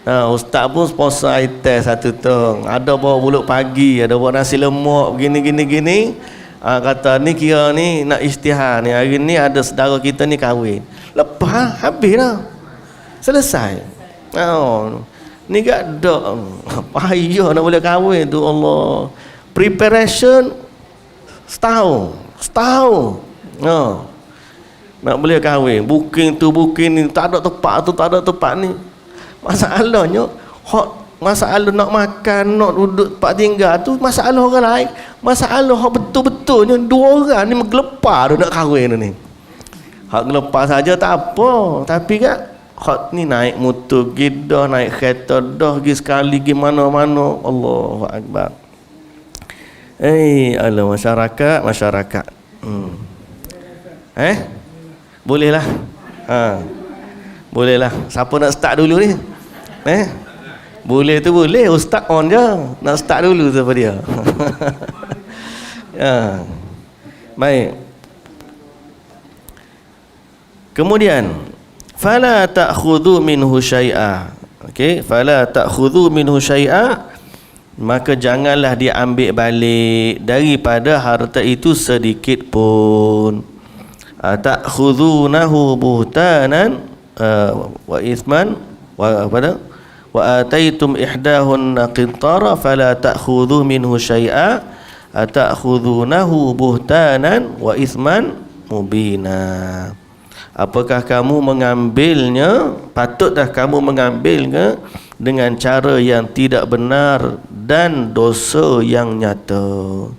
Ustaz pun sponsor air teh satu tong, ada bawa bulut pagi, ada bawa nasi lemak gini. Kata ni kira ni nak isytihar ni, hari ni ada saudara kita ni kahwin. Lepas habis dah, selesai. Ni gak dak payah nak boleh kahwin tu. Allah, preparation setahun. Nak boleh kahwin, booking tu booking ni, tak ada tempat tu, tak ada tempat ni. Masalahnya masalah nak makan, nak duduk tempat tinggal tu masalah orang lain. Masalah betul-betulnya 2 orang ni menggelepar nak kahwin ni. Hak gelepar saja tak apa, tapi kan hak ni naik motor gidah, naik kereta dah pergi sekali pergi mana-mana. Allahu Akbar. Allah, masyarakat. Bolehlah. Bolehlah. Siapa nak start dulu ni? Boleh tu boleh, ustaz on je. Nak start dulu siapa dia? Baik. Kemudian fala ta'khudhu minhu syai'a. Okey, fala ta'khudhu minhu syai'a, maka janganlah diambil balik daripada harta itu sedikit pun. Ta'khudhunahu buhtanan wa ithman wa ataitum ihdahunna qintara fala ta'khudhu minhu syai'a ta'khudhunahu buhtanan wa ithman mubina. Apakah kamu mengambilnya, patutkah kamu mengambilnya dengan cara yang tidak benar dan dosa yang nyata.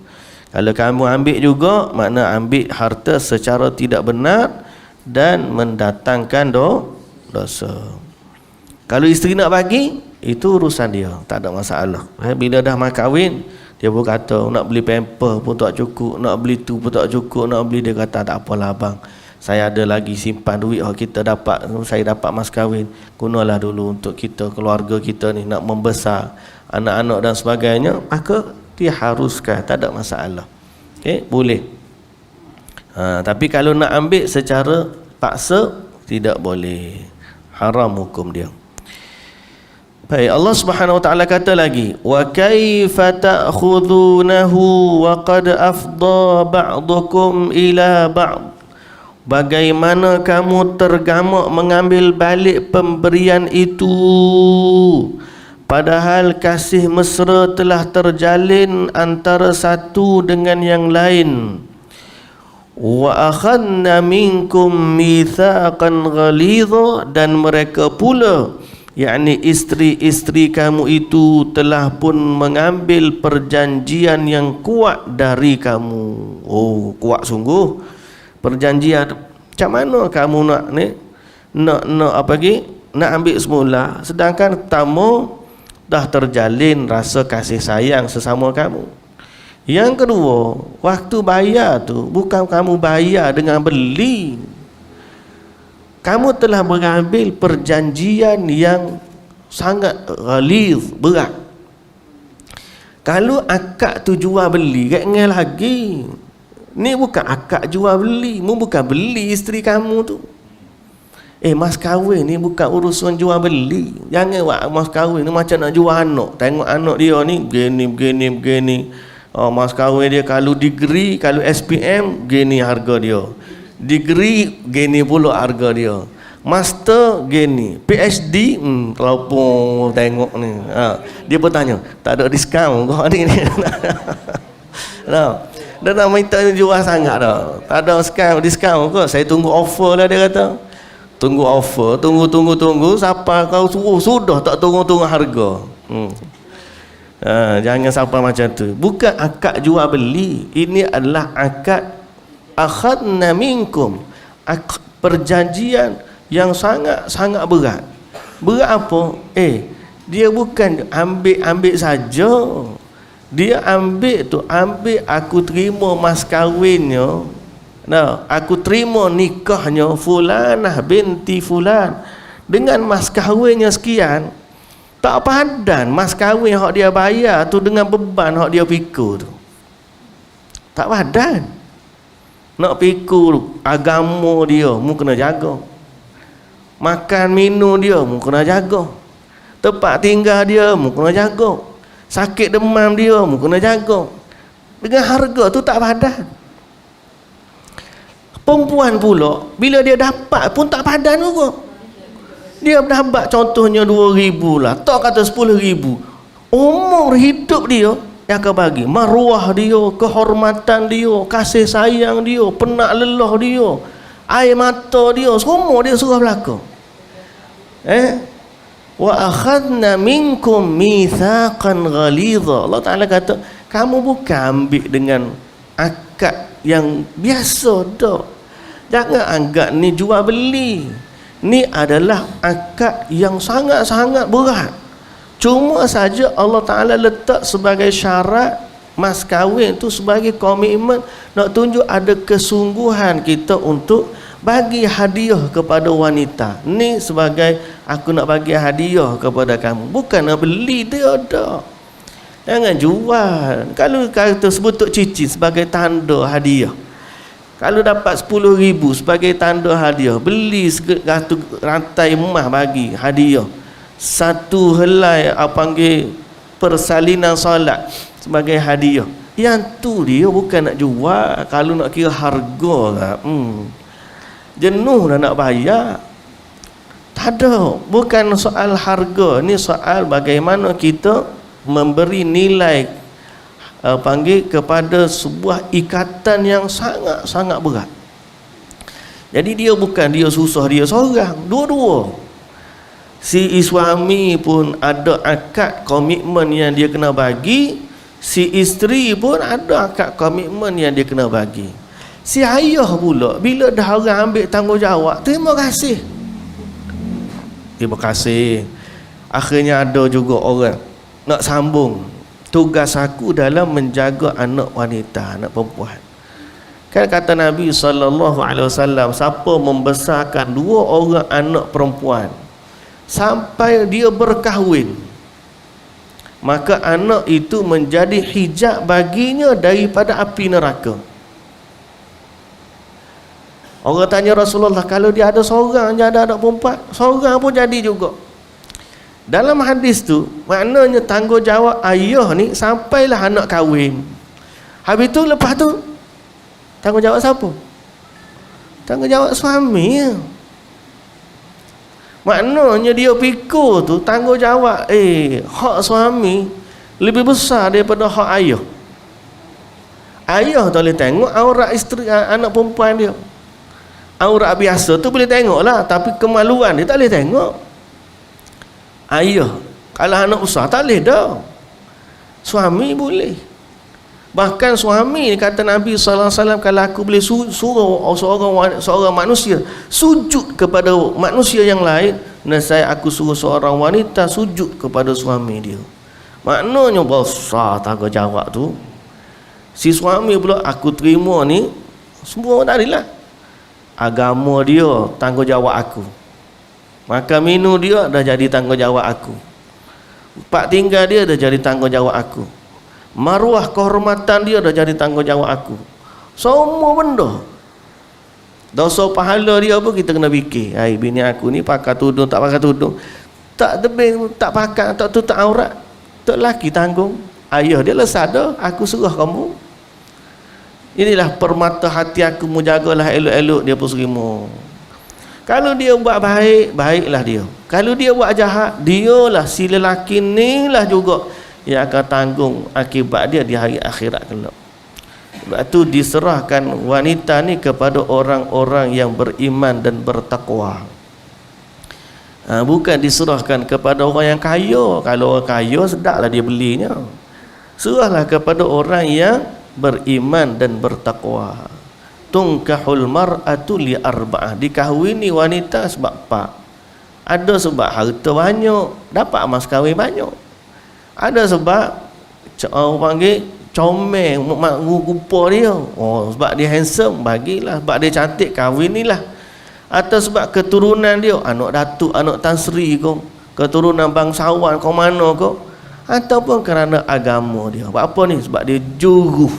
Kalau kamu ambil juga, makna ambil harta secara tidak benar dan mendatangkan dosa. Kalau isteri nak bagi, itu urusan dia, tak ada masalah. Bila dah kahwin, dia pun kata nak beli pamper pun tak cukup, nak beli tu pun tak cukup, nak beli, dia kata tak apalah abang, Saya ada lagi simpan duit kita dapat, saya dapat mas kahwin, gunalah dulu untuk kita, keluarga kita ni nak membesar anak-anak dan sebagainya, maka dia haruskan, tak ada masalah. Okey, boleh. Tapi kalau nak ambil secara paksa, tidak boleh. Haram hukum dia. Baik, Allah Subhanahu wa taala kata lagi, wa kaifa ta'khudunahu wa qad afdha ba'dukum ila ba'd. Bagaimana kamu tergamak mengambil balik pemberian itu, padahal kasih mesra telah terjalin antara satu dengan yang lain. Wa akhadna minkum mitsaqan ghalidha, dan mereka pula, yakni isteri-isteri kamu itu telah pun mengambil perjanjian yang kuat dari kamu. Oh, kuat sungguh perjanjian. Macam mana kamu nak ni, nak apa lagi, nak ambil semula, sedangkan pertama dah terjalin rasa kasih sayang sesama kamu. Yang kedua, waktu bayar tu bukan kamu bayar dengan beli, kamu telah mengambil perjanjian yang sangat ghalidh, berat. Kalau akad tu jual beli, ingat lagi, ni bukan akad jual beli, mu bukan beli isteri kamu tu. Mas kahwin ni bukan urusan jual beli. Jangan buat mas kahwin ni macam nak jual anak. Tengok anak dia ni begini. Mas kahwin dia kalau degree, kalau SPM, gini harga dia. Degree, gini pula harga dia. Master, gini. PhD, terlalu tengok ni. Dia bertanya, tak ada diskaun kau ni. No. Dia nak minta jual sangat dah. Tak ada diskaun ke? Saya tunggu offer lah, dia kata. Tunggu offer, tunggu sampai kau sudah tak tunggu harga. Jangan sampai macam tu. Bukan akad jual beli. Ini adalah akad akhadna minkum, perjanjian yang sangat berat. Berat apa? Dia bukan ambil saja. Dia ambil aku terima mas kahwinnya. Aku terima nikahnya fulanah binti fulan dengan mas kahwinnya sekian. Tak padan mas kahwin hak dia bayar tu dengan beban hak dia pikul tu. Tak padan. Nak pikul agama dia, mu kena jaga. Makan minum dia, mu kena jaga. Tempat tinggal dia, mu kena jaga. Sakit demam dia, mu kena jaga. Dengan harga tu tak padan. Perempuan pula, bila dia dapat pun tak padan juga. Dia dapat contohnya 2,000 lah, tak kata 10,000. Umur hidup dia yang akan bagi. Maruah dia, kehormatan dia, kasih sayang dia, penak lelah dia, air mata dia, semua dia suruh belaka. Wa akhadna minkum mitsaqan ghalidha. Allah Ta'ala kata, kamu bukan ambil dengan akad yang biasa dah. Jangan anggap ni jual beli. Ni adalah akad yang sangat-sangat berat. Cuma saja Allah Ta'ala letak sebagai syarat mas kahwin tu sebagai komitmen, nak tunjuk ada kesungguhan kita untuk bagi hadiah kepada wanita. Ni sebagai aku nak bagi hadiah kepada kamu, bukan nak beli dia dah. Jangan jual. Kalau kata sebut cici sebagai tanda hadiah, kalau dapat 10,000 sebagai tanda hadiah, beli satu rantai emas bagi hadiah, satu helai panggil persalinan solat sebagai hadiah, yang tu dia bukan nak jual. Kalau nak kira harga lah, jenuh dah nak bayar. Tak ada, bukan soal harga, ni soal bagaimana kita memberi nilai panggil kepada sebuah ikatan yang sangat-sangat berat. Jadi dia bukan dia susah dia seorang, dua-dua. Si suami pun ada akad komitmen yang dia kena bagi, si isteri pun ada akad komitmen yang dia kena bagi. Si ayah pula, bila dah orang ambil tanggungjawab, terima kasih. Akhirnya ada juga orang nak sambung, tugas aku dalam menjaga anak wanita, anak perempuan. Kan kata Nabi SAW, siapa membesarkan 2 orang anak perempuan sampai dia berkahwin, maka anak itu menjadi hijab baginya daripada api neraka. Orang tanya Rasulullah, kalau dia ada seorang je ada anak perempuan, seorang pun jadi juga. Dalam hadis tu maknanya tanggungjawab ayah ni sampailah anak kahwin. Habis tu lepas tu tanggungjawab siapa? Tanggungjawab suami. Maknanya dia fikir tu tanggungjawab hak suami lebih besar daripada hak ayah. Ayah tak boleh tengok aurat isteri anak perempuan dia. Aurat biasa tu boleh tengok lah, tapi kemaluan dia tak boleh tengok. Ayah kalau anak besar tak boleh dah. Suami boleh. Bahkan suami kata Nabi SAW, kalau aku boleh suruh seorang manusia sujud kepada manusia yang lain, nescaya aku suruh seorang wanita sujud kepada suami dia. Maknanya besar tanggungjawab tu. Si suami pula, aku terima ni semua tadi lah. Agama dia tanggungjawab aku, makan minum dia dah jadi tanggungjawab aku, tempat tinggal dia dah jadi tanggungjawab aku, maruah kehormatan dia dah jadi tanggungjawab aku. Semua benda, dosa pahala dia apa kita kena fikir. Hai, bini aku ni pakai tudung tak pakai tudung, tak tebing tak pakai, tak tutup aurat, tak laki tanggung. Ayah dia lah sadar, aku suruh kamu. Inilah permata hati aku, menjagalah elok-elok dia pusrimu. Kalau dia buat baik, baiklah dia. Kalau dia buat jahat, dialah si lelaki ni lah juga yang akan tanggung akibat dia di hari akhirat kelak. Sebab tu diserahkan wanita ni kepada orang-orang yang beriman dan bertakwa. Bukan diserahkan kepada orang yang kaya. Kalau orang kaya sedaplah dia belinya. Serahlah kepada orang yang beriman dan bertakwa. Tunkahul mar'atu li arba'ah, dikahwini wanita sebab 4. Ada sebab harta banyak, dapat mas kahwin banyak. Ada sebab orang panggil comel, rupa dia, sebab dia handsome, bagilah. Sebab dia cantik, kahwinilah. Atau sebab keturunan dia, anak datuk, anak Tan Sri kau, keturunan bangsawan kau mana kau, ataupun kerana agama dia. Sebab apa ni? Sebab dia juruh,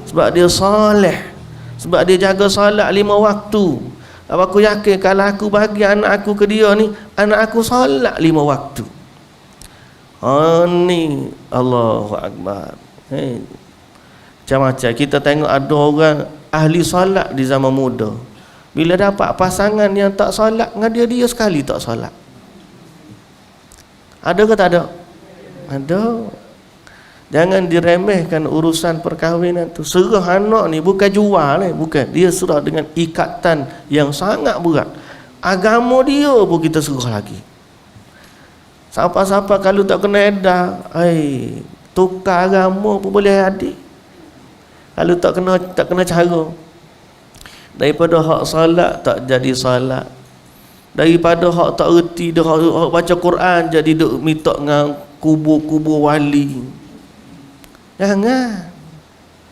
sebab dia soleh, sebab dia jaga solat 5 waktu. Aku yakin kalau aku bagi anak aku ke dia ni, anak aku solat 5 waktu. Ni Allahu Akbar. Macam-macam kita tengok ada orang ahli solat di zaman muda, bila dapat pasangan yang tak solat dengan dia sekali tak solat. Ada ke tak ada? Ada. Jangan diremehkan urusan perkahwinan tu. Serah anak ni bukan jual bukan. Dia serah dengan ikatan yang sangat berat. Agama dia pun kita serah lagi. Siapa-siapa kalau tak kena edah, tukar agama pun boleh adik. Kalau tak kena cara. Daripada hak salat tak jadi salat. Daripada hak tak erti dah hak baca Quran jadi duk minta dengan kubur-kubur wali. Jangan.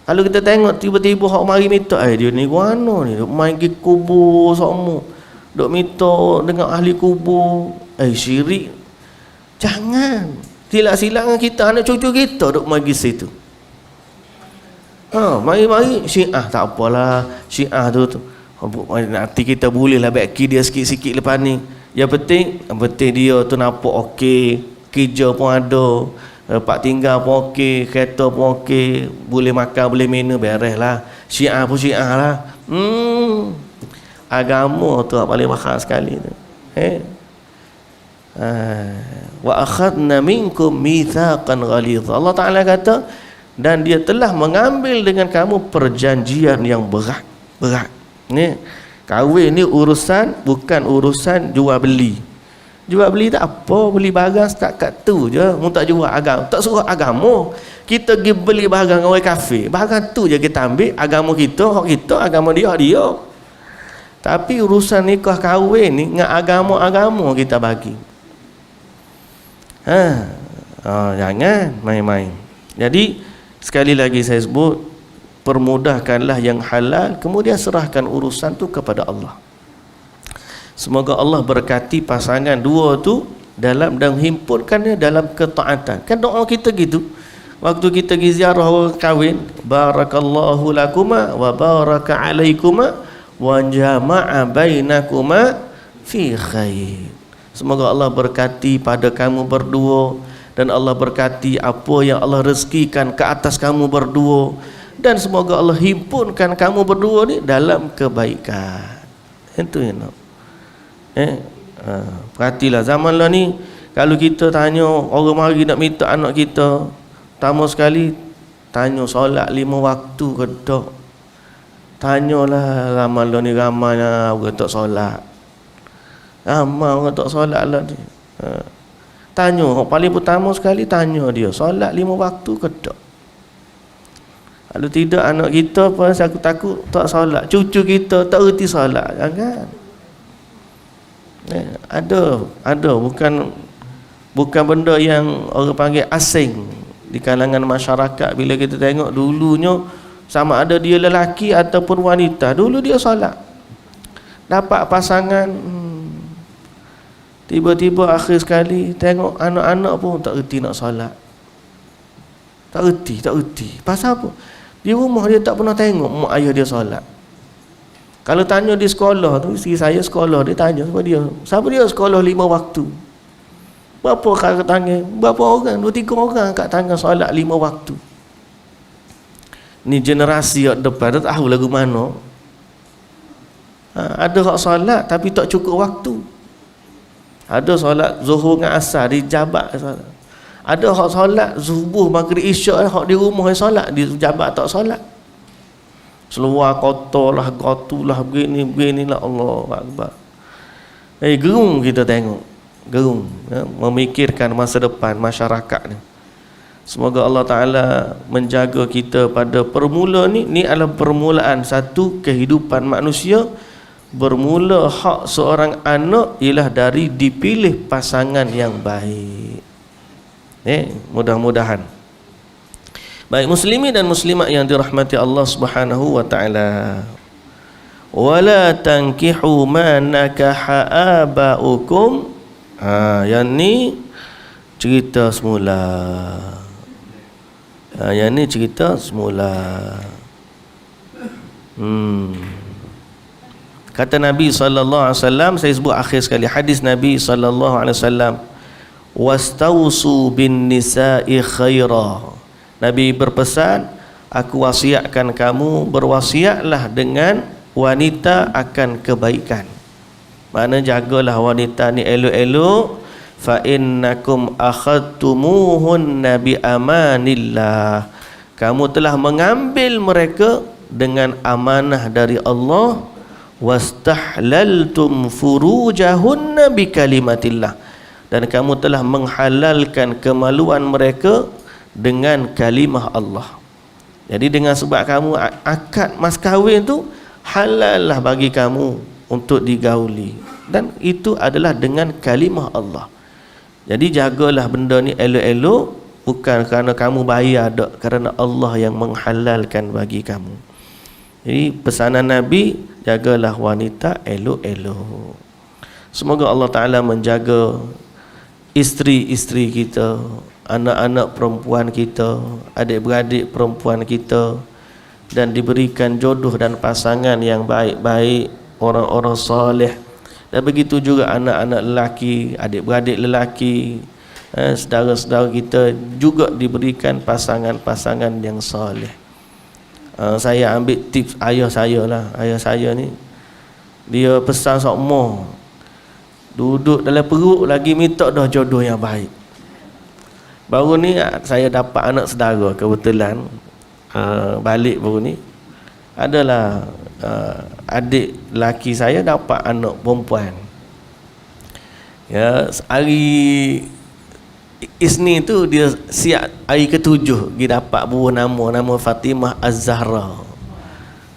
Kalau kita tengok tiba-tiba hak mari minta, dia ni guano ni duk main pergi kubur semua, duk minta dengan ahli kubur, syirik. Jangan. Silap-silap dengan kita, anak cucu kita duk main pergi situ. Mari-mari Syiah tak apalah. Syiah tu nanti kita bolehlah baki dia sikit-sikit lepas ni. Yang penting dia tu nampak okey, kerja pun ada, tempat tinggal pun okey, kereta pun okey, boleh makan, boleh minum, beres lah. Syiah pun Syiah lah. Agama tu paling mahal sekali tu. Wa akhadna minkum mitsaqan ghalidha. Allah Taala kata, dan dia telah mengambil dengan kamu perjanjian yang berat. Ni kahwin ni urusan, bukan urusan jual beli. Jual beli tak apa, beli barang setakat tu je. Mu tak jual agama, tak suruh agama. Kita pergi beli barang orang kafir, barang tu je kita ambil. Agama kita, hak kita, agama dia, hak dia. Tapi urusan nikah kahwin ni dengan agama-agama kita bagi. Jangan main-main. Jadi sekali lagi saya sebut, permudahkanlah yang halal, kemudian serahkan urusan tu kepada Allah. Semoga Allah berkati pasangan dua tu dalam dan himpunkannya dalam ketaatan. Kan doa kita gitu. Waktu kita pergi ziarah orang kahwin, barakallahu lakuma wa baraka alaikuma wa jama'a bainakuma fi khair. Semoga Allah berkati pada kamu berdua, dan Allah berkati apa yang Allah rezekikan ke atas kamu berdua, dan semoga Allah himpunkan kamu berdua ni dalam kebaikan. Itu you know. Perhatilah zaman lah ni, kalau kita tanya orang mari nak minta anak kita, pertama sekali tanya solat 5 waktu ke tak. Tanyalah ramai lah ni, ramai lah orang tak solat. Ramai orang tak solat lah ni. Tanya, paling pertama sekali tanya dia, solat 5 waktu ke tak. Kalau tidak anak kita pun aku takut tak solat, cucu kita tak erti solat. Jangan. Ada bukan benda yang orang panggil asing di kalangan masyarakat. Bila kita tengok dulunya, sama ada dia lelaki ataupun wanita, dulu dia solat, dapat pasangan, tiba-tiba akhir sekali tengok anak-anak pun tak erti nak solat. Tak erti. Pasal apa? Di rumah dia tak pernah tengok mak ayah dia solat. Kalau tanya di sekolah tu, isteri saya sekolah, dia tanya siapa dia sekolah 5 waktu. Berapa kat tangan? Berapa orang? 2-3 orang kat tangan solat 5 waktu. Ni generasi yang depan tak tahu lagu mana. Ada hak solat tapi tak cukup waktu. Ada solat zuhur dengan asar di jabat solat. Ada hak solat subuh, maghrib, isyak, hak di rumah solat, di jabat tak solat. Seluar kotor lah, gotu lah, begini lah, Allah Akbar. Gerung kita tengok, gerung ya, memikirkan masa depan masyarakat ni. Semoga Allah Ta'ala menjaga kita pada permula ni. Ni adalah permulaan satu kehidupan manusia. Bermula hak seorang anak ialah dari dipilih pasangan yang baik. Mudah-mudahan. Baik muslimin dan muslimat yang dirahmati Allah Subhanahu wa taala. Wala tankihu ma nakaha abaukum. Yang ni cerita semula. Yang ni cerita semula. Kata Nabi sallallahu alaihi wasallam, saya sebut akhir sekali hadis Nabi sallallahu alaihi wasallam, wastausu bin nisa'i khaira. Nabi berpesan, aku wasiatkan kamu berwasiatlah dengan wanita akan kebaikan. Mana jagalah wanita ni elok-elok. Fa innakum akhadtumuhunna bi amanillah. Kamu telah mengambil mereka dengan amanah dari Allah. Wastahlaltum furujahunna bi kalimatillah. Dan kamu telah menghalalkan kemaluan mereka dengan kalimah Allah. Jadi dengan sebab kamu akad mas kahwin tu halal lah bagi kamu untuk digauli, dan itu adalah dengan kalimah Allah. Jadi jagalah benda ni elok-elok, bukan kerana kamu bayar dak, kerana Allah yang menghalalkan bagi kamu. Jadi pesanan Nabi, jagalah wanita elok-elok. Semoga Allah Ta'ala menjaga isteri-isteri kita, anak-anak perempuan kita, adik-beradik perempuan kita, dan diberikan jodoh dan pasangan yang baik-baik, orang-orang soleh. Dan begitu juga anak-anak lelaki, adik-beradik lelaki, saudara-saudara kita juga diberikan pasangan-pasangan yang soleh. Saya ambil tips ayah saya lah. Ayah saya ni, dia pesan sokmo, duduk dalam perut lagi minta dah jodoh yang baik. Baru ni saya dapat anak saudara, kebetulan balik baru ni adalah adik lelaki saya dapat anak perempuan. Ya, hari Isnin tu dia siap hari ke-7 dia dapat buah nama Fatimah Az-Zahra.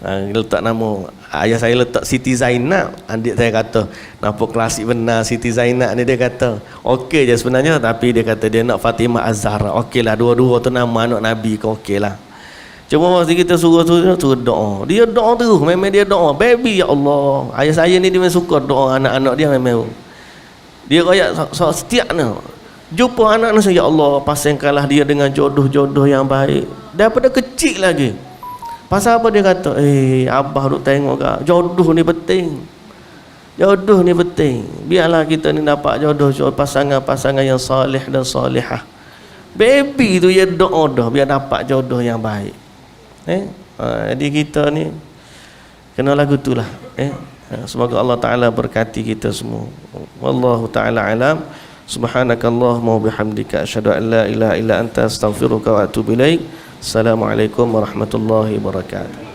Letak nama, ayah saya letak Siti Zainab. Adik saya kata, nampak klasik benar Siti Zainab ni. Dia kata okey je sebenarnya, tapi dia kata dia nak Fatimah Az-Zahra. Okey lah, dua-dua tu nama anak Nabi ke okey lah. Cuma mesti kita suruh doa. Dia doa terus, memang dia doa. Baby ya Allah. Ayah saya ni dia memang suka doa anak-anak dia memang. Dia kayak setiap ni. Jumpa anak ni, ya Allah, pasangkanlah dia dengan jodoh-jodoh yang baik. Daripada kecil lagi. Pasal apa dia kata? Abah duk tengok kak, jodoh ni penting. Jodoh ni penting. Biarlah kita ni dapat jodoh pasangan-pasangan yang soleh dan solehah. Baby tu ya doa dah biar dapat jodoh yang baik. Jadi kita ni kena lagu itulah. Semoga Allah Taala berkati kita semua. Wallahu taala alam. Subhanakallahumma wa bihamdika asyhadu an la ilaha illa anta astaghfiruka wa atubu ilaik. Assalamualaikum warahmatullahi wabarakatuh.